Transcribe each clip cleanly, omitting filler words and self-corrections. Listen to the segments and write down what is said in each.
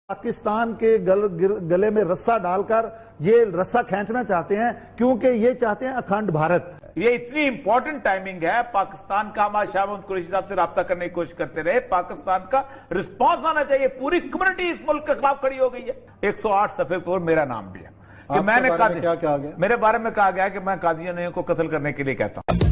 पाकिस्तान के गले में रस्सा डालकर ये रस्सा खींचना चाहते हैं, क्योंकि ये चाहते हैं अखंड भारत। ये इतनी इंपॉर्टेंट टाइमिंग है पाकिस्तान का। हमारे शाहबाज कुरैशी साहब से राब्ता करने की कोशिश करते रहे, पाकिस्तान का रिस्पांस आना चाहिए। पूरी कम्युनिटी इस मुल्क के खिलाफ खड़ी हो गई है। 108 सफे पर मेरा नाम भी है कि मैंने क्या कहा गया? मेरे बारे में कहा गया कि मैं कादियानियों को कत्ल करने के लिए कहता हूं।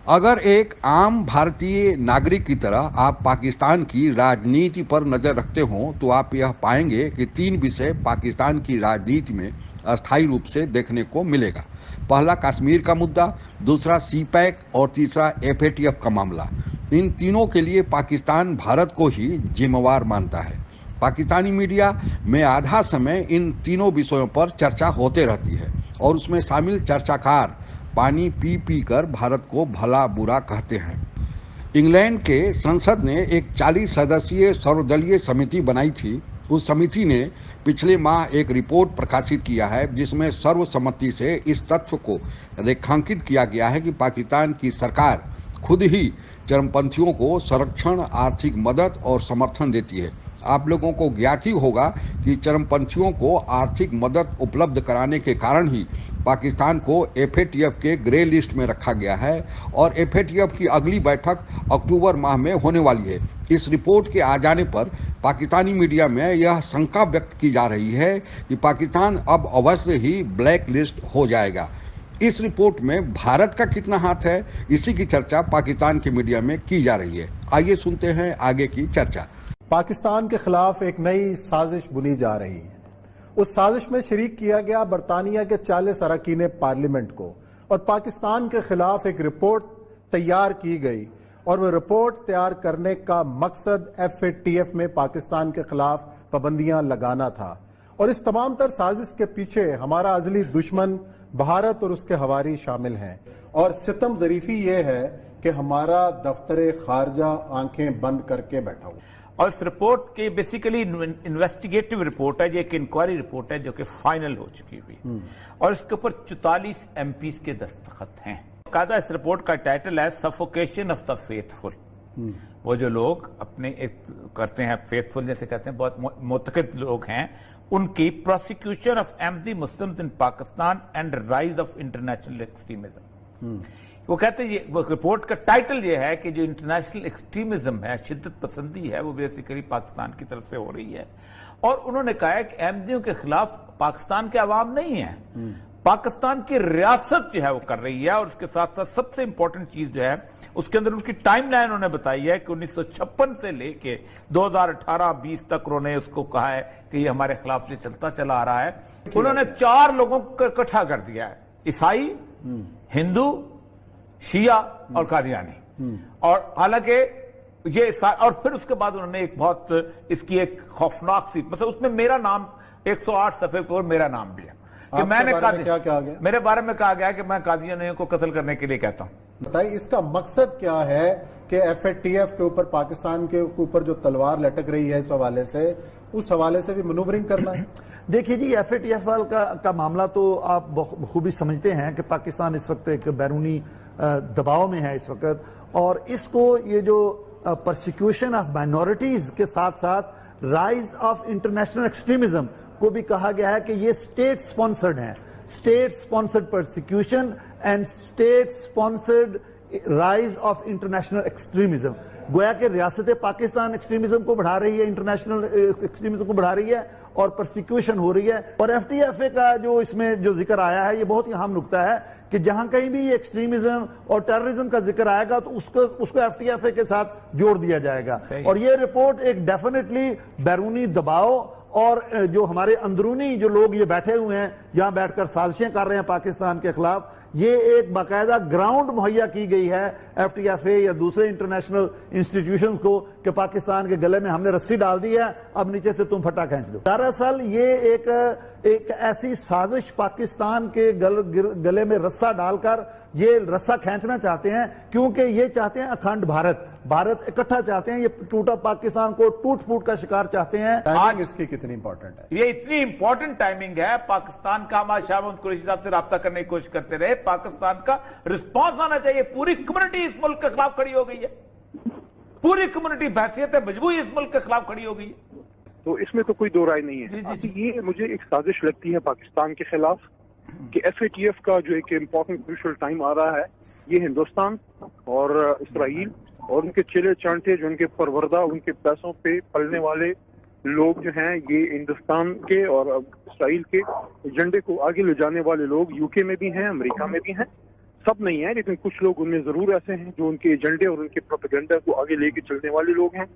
अगर एक आम भारतीय नागरिक की तरह आप पाकिस्तान की राजनीति पर नजर रखते हो तो आप यह पाएंगे कि 3 विषय पाकिस्तान की राजनीति में अस्थायी रूप से देखने को मिलेगा। पहला कश्मीर का मुद्दा, दूसरा सीपैक और तीसरा एफएटीएफ का मामला। इन तीनों के लिए पाकिस्तान भारत को ही जिम्मेवार मानता है। पाकिस्तानी मीडिया में आधा समय इन तीनों विषयों पर चर्चा होते रहती है और उसमें शामिल चर्चाकार पानी पी पी कर भारत को भला बुरा कहते हैं। इंग्लैंड के संसद ने एक 40 सदस्यीय सर्वदलीय समिति बनाई थी। उस समिति ने पिछले माह एक रिपोर्ट प्रकाशित किया है जिसमें सर्वसम्मति से इस तथ्य को रेखांकित किया गया है कि पाकिस्तान की सरकार खुद ही चरमपंथियों को संरक्षण, आर्थिक मदद और समर्थन देती है। आप लोगों को ज्ञात ही होगा कि चरमपंथियों को आर्थिक मदद उपलब्ध कराने के कारण ही पाकिस्तान को एफएटीएफ के ग्रे लिस्ट में रखा गया है और एफएटीएफ की अगली बैठक अक्टूबर माह में होने वाली है। इस रिपोर्ट के आ जाने पर पाकिस्तानी मीडिया में यह शंका व्यक्त की जा रही है कि पाकिस्तान अब अवश्य ही ब्लैक लिस्ट हो जाएगा। इस रिपोर्ट में भारत का कितना हाथ है, इसी की चर्चा पाकिस्तान के मीडिया में की जा रही है। आइए सुनते हैं आगे की चर्चा। पाकिस्तान के खिलाफ एक नई साजिश बुनी जा रही है। उस साजिश में शरीक किया गया बरतानिया के 40 अरकान पार्लियामेंट को और पाकिस्तान के खिलाफ एक रिपोर्ट तैयार की गई और वह रिपोर्ट तैयार करने का मकसद एफएटीएफ में पाकिस्तान के खिलाफ पाबंदियां लगाना था। और इस तमाम तर साजिश के पीछे हमारा अजली दुश्मन भारत और उसके हवारी शामिल हैं। और सितम ज़रीफी ये है कि हमारा दफ्तर खारजा आंखें बंद करके बैठा हुआ। और इस रिपोर्ट की बेसिकली इन्वेस्टिगेटिव रिपोर्ट है, ये एक इंक्वायरी रिपोर्ट है जो कि फाइनल हो चुकी हुई और इसके ऊपर 44 एमपीज के दस्तखत हैं। कायदा इस रिपोर्ट का टाइटल है सफोकेशन ऑफ द फेथफुल। वो जो लोग अपने करते हैं फेथफुल जैसे कहते हैं, बहुत मुतक़िद लोग हैं, उनकी prosecution of Ahmadi Muslims in Pakistan and rise of international extremism. वो कहते हैं, ये रिपोर्ट का टाइटल ये है कि जो इंटरनेशनल एक्सट्रीमिज्म है, शिद्दत पसंदी है, वो बेसिकली पाकिस्तान की तरफ से हो रही है। और उन्होंने कहा है कि अहमदियों के खिलाफ पाकिस्तान के अवाम नहीं है, पाकिस्तान की रियासत जो है वो कर रही है। और उसके साथ साथ सबसे इंपॉर्टेंट चीज जो है उसके अंदर उनकी टाइमलाइन उन्होंने बताई है कि 1956 से लेके 2018-20 तक उन्होंने उसको कहा है कि ये हमारे खिलाफ से चलता चला आ रहा है। उन्होंने 4 लोगों को इकट्ठा कर दिया है, ईसाई, हिंदू, शिया और कादियानी। और हालांकि ये और फिर उसके बाद उन्होंने एक बहुत इसकी एक खौफनाक सी, मतलब उसमें मेरा नाम 108 सफे पर मेरा नाम भी है कि मैंने क्या कहा गया? मेरे बारे में कहा गया कि मैं कादियानियों को कत्ल करने के लिए कहता हूं। बताइए इसका मकसद क्या है कि एफएटीएफ के ऊपर, पाकिस्तान के ऊपर जो तलवार लटक रही है इस हवाले से, उस हवाले से भी मनूवरिंग करना है? देखिए जी, एफएटीएफ का मामला तो आप बखूबी समझते हैं कि पाकिस्तान इस वक्त एक बैरूनी दबाव में है इस वक्त, और इसको ये जो परसिक्यूशन ऑफ माइनॉरिटीज के साथ साथ राइज ऑफ इंटरनेशनल एक्सट्रीमिज्म को भी कहा गया है कि ये स्टेट स्पॉन्सर्ड है। State sponsored persecution and state sponsored rise of international extremism. गोया कि रियासत पाकिस्तान एक्सट्रीमिज्म को बढ़ा रही है, इंटरनेशनल एक्सट्रीमिज्म को बढ़ा रही है और परसिक्यूशन हो रही है। और एफटीएफए का जो इसमें जो जिक्र आया है, ये बहुत ही अहम नुकता है कि जहां कहीं भी एक्सट्रीमिज्म और टेररिज्म का जिक्र आएगा तो उसको एफटीएफए के साथ जोड़ दिया जाएगा। और ये रिपोर्ट एक डेफिनेटली बैरूनी दबाव और जो हमारे अंदरूनी जो लोग ये बैठे हुए हैं, यहां बैठकर साजिशें कर रहे हैं पाकिस्तान के खिलाफ, ये एक बाकायदा ग्राउंड मुहैया की गई है एफटीएफए या दूसरे इंटरनेशनल इंस्टीट्यूशंस को कि पाकिस्तान के गले में हमने रस्सी डाल दी है, अब नीचे से तुम फटा खींच दो। दरअसल ये एक ऐसी साजिश पाकिस्तान के गले में रस्सा डालकर ये रस्सा खींचना चाहते हैं, क्योंकि ये चाहते हैं अखंड भारत इकट्ठा चाहते हैं। ये टूटा पाकिस्तान को टूट फूट का शिकार चाहते हैं। टाइमिंग इसकी कितनी इंपॉर्टेंट है? ये इतनी इंपॉर्टेंट टाइमिंग है पाकिस्तान का शाह महमूद कुरैशी साहब से रब्ता करने की कोशिश करते रहे, पाकिस्तान का रिस्पॉन्स आना चाहिए। पूरी कम्युनिटी इस मुल्क के खिलाफ खड़ी हो गई है, पूरी कम्युनिटी बहसियत मजबूरी इस मुल्क के खिलाफ खड़ी हो गई है। तो इसमें तो कोई दो राय नहीं है। ये मुझे एक साजिश लगती है पाकिस्तान के खिलाफ कि FATF का जो एक इम्पोर्टेंट क्रूशियल टाइम आ रहा है, ये हिंदुस्तान और इसराइल और उनके चेले चांटे जो उनके परवरदा, उनके पैसों पे पलने वाले लोग जो हैं, ये हिंदुस्तान के और इसराइल के एजेंडे को आगे ले जाने वाले लोग यूके में भी हैं, अमेरिका में भी हैं। सब नहीं है, लेकिन कुछ लोग उनमें जरूर ऐसे हैं जो उनके एजेंडे और उनके प्रोपेगेंडा को आगे लेके चलने वाले लोग हैं।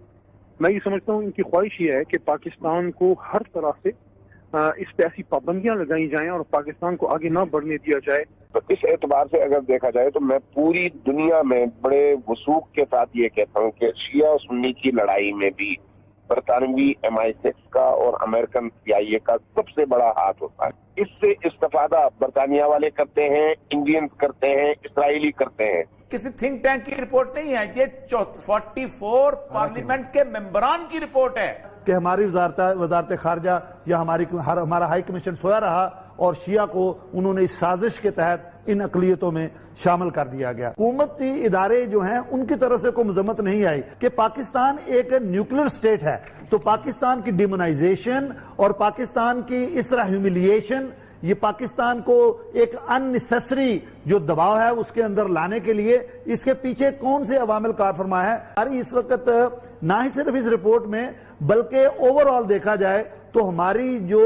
मैं ये समझता हूँ इनकी ख्वाहिश ये है कि पाकिस्तान को हर तरह से इस पे ऐसी पाबंदियां लगाई जाएं और पाकिस्तान को आगे ना बढ़ने दिया जाए। तो इस एतबार से अगर देखा जाए तो मैं पूरी दुनिया में बड़े वसूख के साथ ये कहता हूँ कि शिया सुन्नी की लड़ाई में भी बरतानवी MI6 का और अमेरिकन CIA का सबसे बड़ा हाथ होता है। इससे इस्तेफादा बरतानिया वाले करते हैं, इंडियंस करते हैं, इसराइली करते हैं। किसी थिंक टैंक की रिपोर्ट नहीं है, ये 44 पार्लियामेंट के मेंबरान की रिपोर्ट है कि हमारी वजारत खारजा या हमारा हाई कमीशन सोया रहा और शिया को उन्होंने इस साजिश के तहत इन अकलियतों में शामिल कर दिया गया। हुकूमती इदारे जो हैं उनकी तरफ से कोई मजम्मत नहीं आई कि पाकिस्तान एक न्यूक्लियर स्टेट है, तो पाकिस्तान की डिमोनाइजेशन और पाकिस्तान की इस तरह ह्यूमिलिएशन, ये पाकिस्तान को एक अननेसेसरी जो दबाव है उसके अंदर लाने के लिए इसके पीछे कौन से अवामिल कार फरमा है। हमारी इस वक्त ना ही सिर्फ इस रिपोर्ट में बल्कि ओवरऑल देखा जाए तो हमारी जो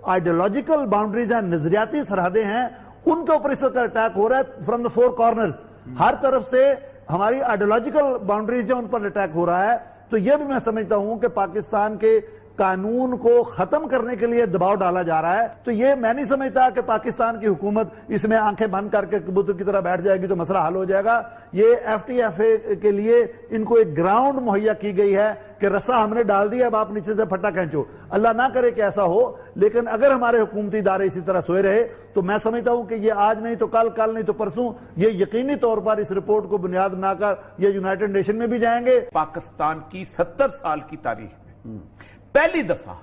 आइडियोलॉजिकल बाउंड्रीज हैं, नजरियाती सरहदें हैं, उनके ऊपर इस वक्त अटैक हो रहा है फ्रॉम द फोर कॉर्नर्स। हर तरफ से हमारी आइडियोलॉजिकल बाउंड्रीज जो उन पर अटैक हो रहा है। तो यह भी मैं समझता हूं कि पाकिस्तान के कानून को खत्म करने के लिए दबाव डाला जा रहा है। तो ये मैं नहीं समझता कि पाकिस्तान की हुकूमत इसमें आंखें बंद करके कबूतर की तरह बैठ जाएगी तो मसला हल हो जाएगा। ये FTF के लिए इनको एक ग्राउंड मुहैया की गई है कि रस्सा हमने डाल दिया, अब आप नीचे से फट्टा खींचो। अल्लाह ना करे कि ऐसा हो, लेकिन अगर हमारे हुकूमती इदारे इसी तरह सोए रहे तो मैं समझता हूं कि ये आज नहीं तो कल, कल नहीं तो परसों, ये यकीनी तौर पर इस रिपोर्ट को बुनियाद बनाकर ये यूनाइटेड नेशन में भी जाएंगे। पाकिस्तान की 70 साल की तारीख में पहली दफा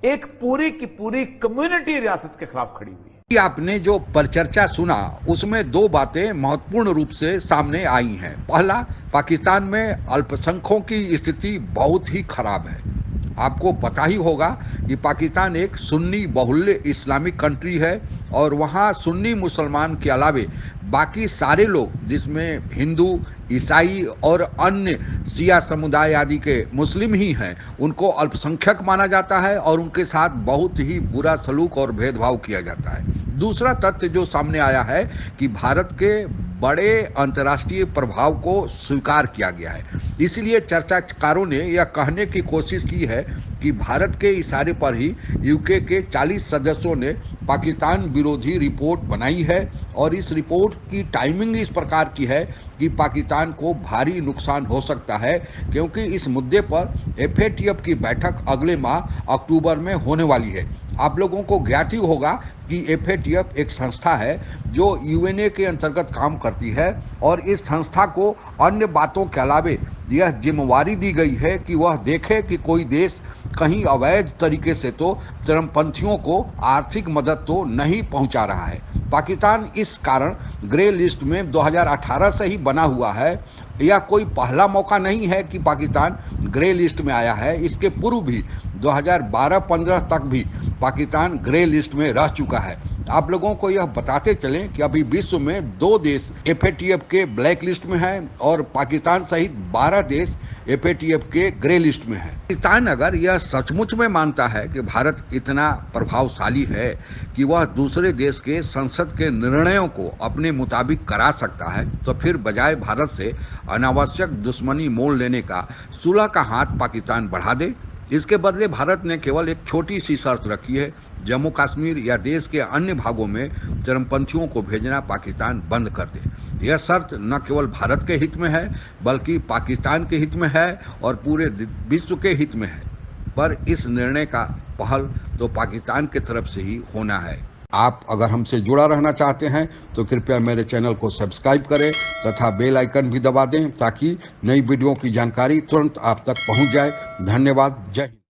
एक पूरी की पूरी कम्युनिटी रियासत के खिलाफ खड़ी हुई है। आपने जो परिचर्चा सुना उसमें दो बातें महत्वपूर्ण रूप से सामने आई हैं। पहला, पाकिस्तान में अल्पसंख्यकों की स्थिति बहुत ही खराब है। आपको पता ही होगा कि पाकिस्तान एक सुन्नी बहुल्य इस्लामिक कंट्री है और वहाँ सुन्नी मुसलमान के अलावे बाकी सारे लोग, जिसमें हिंदू, ईसाई और अन्य शिया समुदाय आदि के मुस्लिम ही हैं, उनको अल्पसंख्यक माना जाता है और उनके साथ बहुत ही बुरा सलूक और भेदभाव किया जाता है। दूसरा तथ्य जो सामने आया है कि भारत के बड़े अंतर्राष्ट्रीय प्रभाव को स्वीकार किया गया है। इसलिए चर्चाकारों ने यह कहने की कोशिश की है कि भारत के इशारे पर ही यूके के 40 सदस्यों ने पाकिस्तान विरोधी रिपोर्ट बनाई है और इस रिपोर्ट की टाइमिंग इस प्रकार की है कि पाकिस्तान को भारी नुकसान हो सकता है, क्योंकि इस मुद्दे पर FATF की बैठक अगले माह अक्टूबर में होने वाली है। आप लोगों को ज्ञात ही होगा कि FATF एक संस्था है जो UNA के अंतर्गत काम करती है और इस संस्था को अन्य बातों के अलावे यह जिम्मेवारी दी गई है कि वह देखे कि कोई देश कहीं अवैध तरीके से तो चरमपंथियों को आर्थिक मदद तो नहीं पहुंचा रहा है। पाकिस्तान इस कारण ग्रे लिस्ट में 2018 से ही बना हुआ है। यह कोई पहला मौका नहीं है कि पाकिस्तान ग्रे लिस्ट में आया है। इसके पूर्व भी 2012-15 तक भी पाकिस्तान ग्रे लिस्ट में रह चुका है। आप लोगों को यह बताते चलें कि अभी विश्व में 2 देश FATF के ब्लैक लिस्ट में हैं और पाकिस्तान सहित 12 देश FATF के ग्रे लिस्ट में है। पाकिस्तान अगर यह सचमुच में मानता है कि भारत इतना प्रभावशाली है कि वह दूसरे देश के संसद के निर्णयों को अपने मुताबिक करा सकता है, तो फिर बजाय भारत से अनावश्यक दुश्मनी मोल लेने का सुलह का हाथ पाकिस्तान बढ़ा दे। इसके बदले भारत ने केवल एक छोटी सी शर्त रखी है, जम्मू कश्मीर या देश के अन्य भागों में चरमपंथियों को भेजना पाकिस्तान बंद कर दे। यह शर्त न केवल भारत के हित में है बल्कि पाकिस्तान के हित में है और पूरे विश्व के हित में है। पर इस निर्णय का पहल तो पाकिस्तान की तरफ से ही होना है। आप अगर हमसे जुड़ा रहना चाहते हैं तो कृपया मेरे चैनल को सब्सक्राइब करें तथा बेल आइकन भी दबा दें ताकि नई वीडियो की जानकारी तुरंत आप तक पहुंच जाए। धन्यवाद। जय हिंद।